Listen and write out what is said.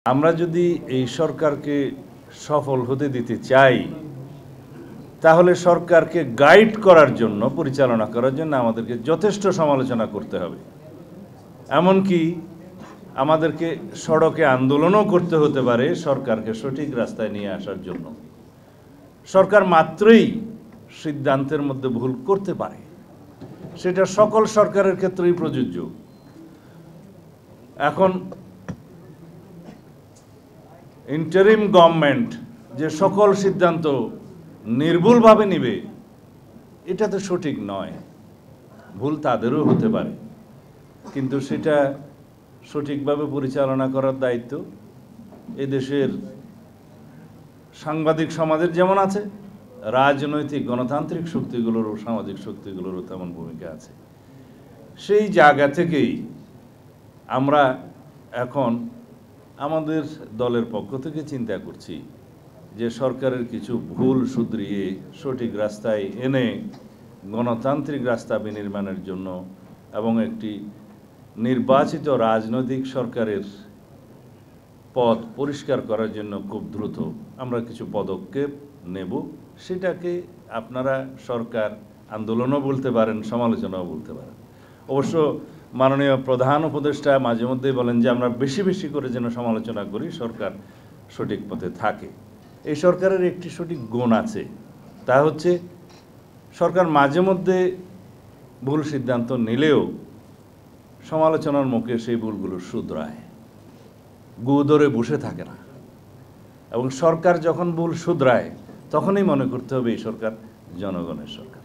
আমরা যদি এই সরকারকে সফল হতে দিতে চাই তাহলে সরকারকে গাইড করার জন্য, পরিচালনা করার জন্য আমাদেরকে যথেষ্ট সমালোচনা করতে হবে। এমনকি আমাদেরকে সড়কে আন্দোলনও করতে হতে পারে সরকারকে সঠিক রাস্তায় নিয়ে আসার জন্য। সরকার মাত্রই সিদ্ধান্তের মধ্যে ভুল করতে পারে, সেটা সকল সরকারের ক্ষেত্রেই প্রযোজ্য। এখন ইন্টারিম গভর্নমেন্ট যে সকল সিদ্ধান্ত নির্ভুলভাবে নেবে, এটা তো সঠিক নয়। ভুল তাদেরও হতে পারে, কিন্তু সেটা সঠিকভাবে পরিচালনা করার দায়িত্ব এদেশের সাংবাদিক সমাজের যেমন আছে, রাজনৈতিক গণতান্ত্রিক শক্তিগুলোরও, সামাজিক শক্তিগুলোরও তেমন ভূমিকা আছে। সেই জায়গা থেকেই আমরা এখন আমাদের দলের পক্ষ থেকে চিন্তা করছি যে সরকারের কিছু ভুল শুধরিয়ে সঠিক রাস্তায় এনে গণতান্ত্রিক রাস্তা বিনির্মাণের জন্য এবং একটি নির্বাচিত রাজনৈতিক সরকারের পথ পরিষ্কার করার জন্য খুব দ্রুত আমরা কিছু পদক্ষেপ নেব। সেটাকে আপনারা সরকার আন্দোলনও বলতে পারেন, সমালোচনাও বলতে পারেন। অবশ্য মাননীয় প্রধান উপদেষ্টা মাঝে মধ্যেই বলেন যে আমরা বেশি বেশি করে যেন সমালোচনা করি, সরকার সঠিক পথে থাকে। এই সরকারের একটি সঠিক গুণ আছে, তা হচ্ছে সরকার মাঝে মধ্যে ভুল সিদ্ধান্ত নিলেও সমালোচনার মুখে সেই ভুলগুলো শুধরায়, গু ধরে বসে থাকে না। এবং সরকার যখন ভুল শুধরায় তখনই মনে করতে হবে এই সরকার জনগণের সরকার।